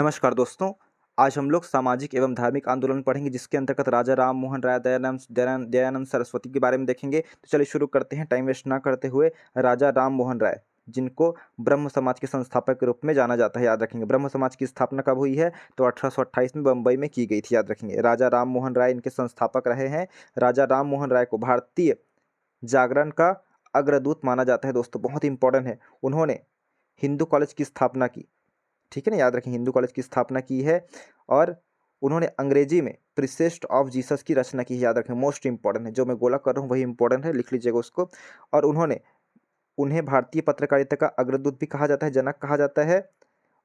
नमस्कार दोस्तों। आज हम लोग सामाजिक एवं धार्मिक आंदोलन पढ़ेंगे, जिसके अंतर्गत राजा राम मोहन राय, दयानंद सरस्वती के बारे में देखेंगे। तो चलिए शुरू करते हैं, टाइम वेस्ट ना करते हुए। राजा राम मोहन राय, जिनको ब्रह्म समाज के संस्थापक के रूप में जाना जाता है, याद रखेंगे। ब्रह्म समाज की स्थापना कब हुई है? तो 1828 में बम्बई में की गई थी, याद रखेंगे। राजा राम मोहन राय इनके संस्थापक रहे हैं। राजा राम मोहन राय को भारतीय जागरण का अग्रदूत माना जाता है दोस्तों, बहुत इंपॉर्टेंट है। उन्होंने हिंदू कॉलेज की स्थापना की, ठीक है ना, याद रखें, हिंदू कॉलेज की स्थापना की है। और उन्होंने अंग्रेजी में प्रीसेस्ट ऑफ जीसस की रचना की है, याद रखें, मोस्ट इंपॉर्टेंट है। जो मैं गोला कर रहा हूँ वही इंपॉर्टेंट है, लिख लीजिएगा उसको। और उन्हें भारतीय पत्रकारिता का अग्रदूत भी कहा जाता है, जनक कहा जाता है।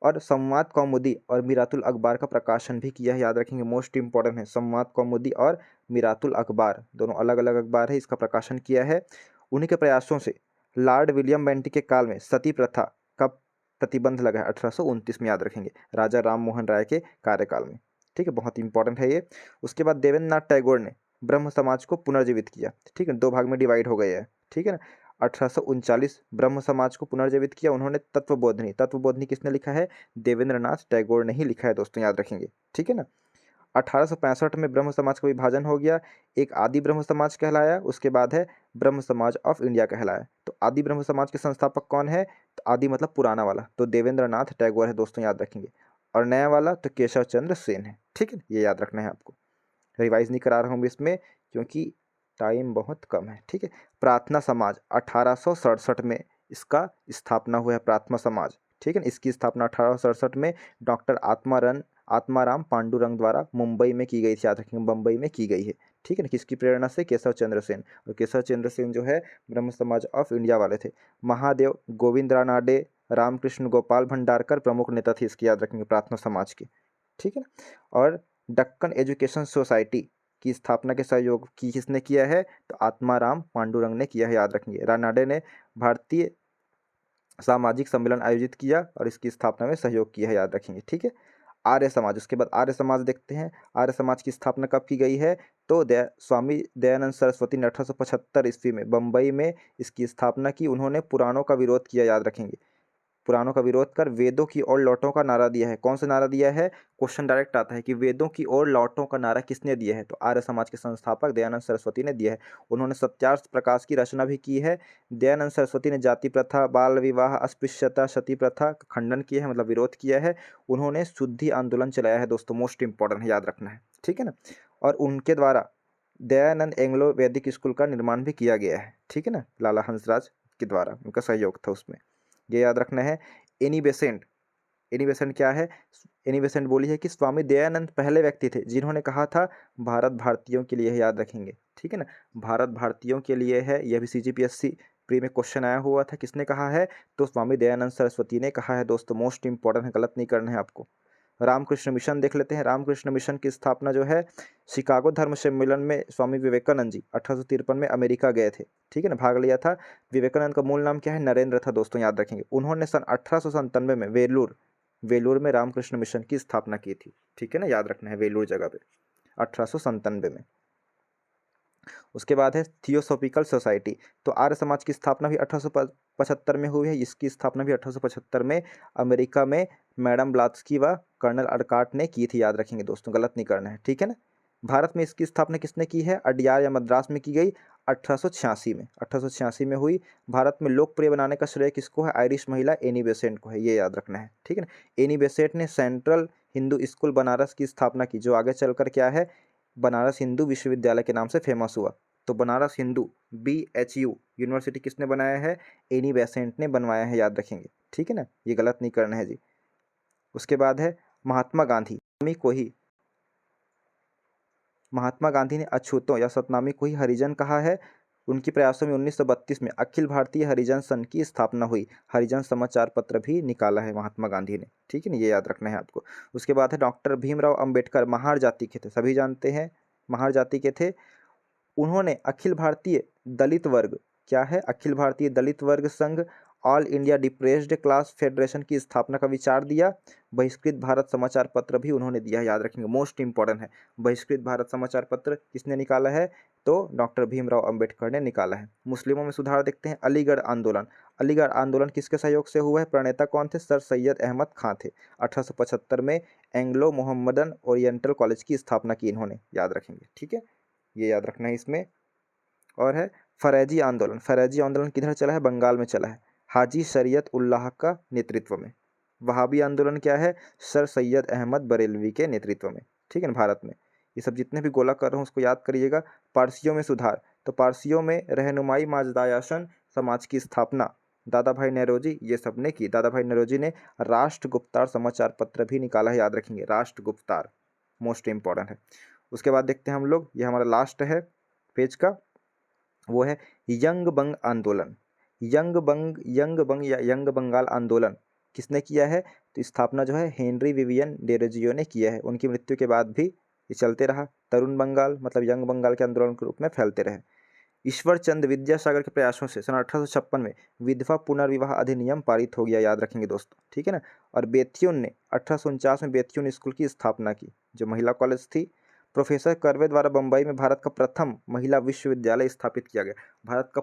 और संवाद कौमुदी और मीरातुल अखबार का प्रकाशन भी किया है, याद रखेंगे, मोस्ट इंपॉर्टेंट है। संवाद कौमुदी और मीरातुल अखबार दोनों अलग अलग अखबार है, इसका प्रकाशन किया है। उन्हीं के प्रयासों से लॉर्ड विलियम बेंटिक के काल में सती प्रथा का प्रतिबंध लगा है 1829 में, याद रखेंगे, राजा राम मोहन राय के कार्यकाल में। ठीक है, बहुत इंपॉर्टेंट है ये। उसके बाद देवेंद्र नाथ टैगोर ने ब्रह्म समाज को पुनर्जीवित किया, ठीक है, दो भाग में डिवाइड हो गए हैं, ठीक है ना। 1839 ब्रह्म समाज को पुनर्जीवित किया उन्होंने। तत्वबोधनी किसने लिखा है? देवेंद्र नाथ टैगोर ने ही लिखा है दोस्तों, याद रखेंगे, ठीक है ना। 1865 में ब्रह्म समाज का विभाजन हो गया, एक आदि ब्रह्म समाज कहलाया, उसके बाद है ब्रह्म समाज ऑफ इंडिया कहलाया। तो आदि ब्रह्म समाज के संस्थापक कौन है? तो आदि मतलब पुराना वाला, तो देवेंद्र नाथ टैगोर है दोस्तों, याद रखेंगे। और नया वाला तो केशव चंद्र सेन है, ठीक है, ये याद रखना है आपको। रिवाइज नहीं करा रहा हूँ इसमें क्योंकि टाइम बहुत कम है, ठीक है। प्रार्थना समाज 1867 में इसका स्थापना हुआ है, प्रार्थना समाज, ठीक है ना। इसकी स्थापना 1867 में डॉक्टर आत्माराम पांडुरंग द्वारा मुंबई में की गई थी, याद रखेंगे, मुंबई में की गई है, ठीक है ना। किसकी प्रेरणा से? केशव चंद्र सेन। और केशव चंद्र सेन जो है ब्रह्म समाज ऑफ इंडिया वाले थे। महादेव गोविंद रानाडे, रामकृष्ण गोपाल भंडारकर प्रमुख नेता थे इसके, याद रखेंगे, प्रार्थना समाज के, ठीक है ना। और दक्कन एजुकेशन सोसाइटी की स्थापना के सहयोग की किसने किया है? तो आत्माराम पांडुरंग ने किया है, याद रखेंगे। रानाडे ने भारतीय सामाजिक सम्मेलन आयोजित किया और इसकी स्थापना में सहयोग किया है, याद रखेंगे, ठीक है। आर्य समाज, उसके बाद आर्य समाज देखते हैं। आर्य समाज की स्थापना कब की गई है? तो स्वामी दयानंद सरस्वती ने 1875 ईस्वी में बम्बई में इसकी स्थापना की। उन्होंने पुराणों का विरोध किया, याद रखेंगे, पुराणों का विरोध कर वेदों की ओर लौटों का नारा दिया है। कौन सा नारा दिया है? क्वेश्चन डायरेक्ट आता है कि वेदों की ओर लौटों का नारा किसने दिया है? तो आर्य समाज के संस्थापक दयानंद सरस्वती ने दिया है। उन्होंने सत्यार्थ प्रकाश की रचना भी की है। दयानंद सरस्वती ने जाति प्रथा, बाल विवाह, अस्पृश्यता, सती प्रथा का खंडन किया है, मतलब विरोध किया है। उन्होंने शुद्धि आंदोलन चलाया है दोस्तों, मोस्ट इंपॉर्टेंट है, याद रखना है, ठीक है ना। और उनके द्वारा दयानंद एंग्लो वैदिक स्कूल का निर्माण भी किया गया है, ठीक है ना, लाला हंसराज के द्वारा, उनका सहयोग था उसमें, ये याद रखना है। एनी बेसेंट, एनी बेसेंट क्या है? एनी बेसेंट बोली है कि स्वामी दयानंद पहले व्यक्ति थे जिन्होंने कहा था भारत भारतीयों के लिए है, याद रखेंगे, ठीक है ना। भारत भारतीयों के लिए है, यह भी CGPSC प्री में क्वेश्चन आया हुआ था, किसने कहा है? तो स्वामी दयानंद सरस्वती ने कहा है दोस्तों, मोस्ट इंपॉर्टेंट है, गलत नहीं करना है आपको। रामकृष्ण मिशन देख लेते हैं। रामकृष्ण मिशन की स्थापना जो है शिकागो धर्म सम्मेलन में स्वामी विवेकानंद जी 1853 में अमेरिका गए थे, ठीक है ना, भाग लिया था। विवेकानंद का मूल नाम क्या है? नरेंद्र था दोस्तों, याद रखेंगे। उन्होंने सन 1897 में वेलूर में रामकृष्ण मिशन की स्थापना की थी, ठीक है ना, याद रखना है, वेलूर जगह पे 1897 में। उसके बाद है थियोसॉफिकल सोसाइटी। तो आर्य समाज की स्थापना भी 1875 में हुई है। इसकी स्थापना भी 1875 में अमेरिका में मैडम ब्लात्स्की व कर्नल अर्काट ने की थी, याद रखेंगे दोस्तों, गलत नहीं करना है, ठीक है ना। भारत में इसकी स्थापना किसने की है? अडयार या मद्रास में की गई 1886 में हुई। भारत में लोकप्रिय बनाने का श्रेय किसको है? आयरिश महिला एनी बेसेंट को है, ये याद रखना है, ठीक है ना। एनी बेसेंट ने सेंट्रल हिंदू स्कूल बनारस की स्थापना की, जो आगे चलकर क्या है, बनारस हिंदू विश्वविद्यालय के नाम से फेमस हुआ। तो बनारस हिंदू BHU यूनिवर्सिटी किसने बनाया है? एनी बेसेंट ने बनवाया है, याद रखेंगे, ठीक है ना, ये गलत नहीं करना है जी। उसके बाद है महात्मा गांधी ने अछूतों या सतनामी को ही हरिजन कहा है। उनकी प्रयासों में 1932 में अखिल भारतीय हरिजन संघ की स्थापना हुई। हरिजन समाचार पत्र भी निकाला है महात्मा गांधी ने, ठीक है ना, ये याद रखना है आपको। उसके बाद है डॉक्टर भीमराव अंबेडकर, महार जाति के थे, सभी जानते हैं, महार जाति के थे। उन्होंने अखिल भारतीय दलित वर्ग, क्या है? अखिल भारतीय दलित वर्ग संघ, all India depressed class federation की स्थापना का विचार दिया। बहिष्कृत भारत समाचार पत्र भी उन्होंने दिया है, याद रखेंगे, मोस्ट इंपॉर्टेंट है। बहिष्कृत भारत समाचार पत्र किसने निकाला है? तो डॉक्टर भीमराव अंबेडकर ने निकाला है। मुस्लिमों में सुधार देखते हैं। अलीगढ़ आंदोलन अलीगढ़ आंदोलन किसके सहयोग से हुआ है? प्रणेता कौन थे? सर सैयद अहमद खां थे। 1875 में एंग्लो मोहम्मदन ओरिएंटल कॉलेज की स्थापना की इन्होंने, याद रखेंगे, ठीक है, ये याद रखना है इसमें। और है फरेजी आंदोलन। फरेजी आंदोलन किधर चला है? बंगाल में चला है, हाजी शरीयत उल्लाह का नेतृत्व में। वहाबी आंदोलन क्या है? सर सैयद अहमद बरेलवी के नेतृत्व में, ठीक है ना, भारत में। ये सब जितने भी गोला कर रहा हूँ उसको याद करिएगा। पारसियों में सुधार, तो पारसियों में रहनुमाई माजदायासन समाज की स्थापना दादा भाई नौरोजी ये सब ने की। दादा भाई नौरोजी ने राष्ट्र गुप्तार समाचार पत्र भी निकाला है, याद रखेंगे, राष्ट्र गुप्तार मोस्ट इंपॉर्टेंट है। उसके बाद देखते हैं हम लोग, ये हमारा लास्ट है पेज का, वो है यंग बंग आंदोलन। यंग बंगाल आंदोलन किसने किया है? तो स्थापना जो है हेनरी विवियन डेरोजियो ने किया है। उनकी मृत्यु के बाद भी ये चलते रहा। तरुण बंगाल मतलब यंग बंगाल के आंदोलन के रूप में फैलते रहे। ईश्वर चंद विद्यासागर के प्रयासों से सन 1856 में विधवा पुनर्विवाह अधिनियम पारित हो गया, याद रखेंगे दोस्तों, ठीक है ना। और बेथियोन ने 1849 में बेथियोन स्कूल की स्थापना की, जो महिला कॉलेज थी। प्रोफेसर कर्वे द्वारा बम्बई में भारत का प्रथम महिला विश्वविद्यालय स्थापित किया गया। भारत का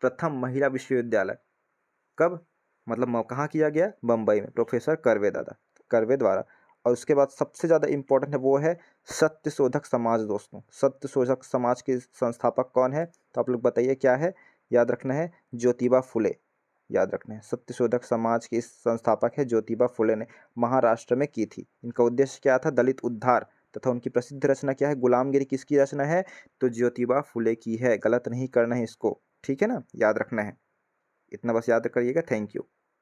प्रथम महिला विश्वविद्यालय कब, मतलब कहाँ किया गया? बम्बई में, प्रोफेसर कर्वे द्वारा। और उसके बाद सबसे ज़्यादा इम्पोर्टेंट है वो है सत्यशोधक समाज दोस्तों। सत्यशोधक समाज के संस्थापक कौन है? तो आप लोग बताइए क्या है, याद रखना है ज्योतिबा फुले, याद रखना है। सत्यशोधक समाज के संस्थापक है ज्योतिबा फुले ने, महाराष्ट्र में की थी। इनका उद्देश्य क्या था? दलित उद्धार। तथा उनकी प्रसिद्ध रचना क्या है? गुलामगिरी किसकी रचना है? तो ज्योतिबा फुले की है। गलत नहीं करना है इसको, ठीक है ना, याद रखना है, इतना बस याद करिएगा। Thank you.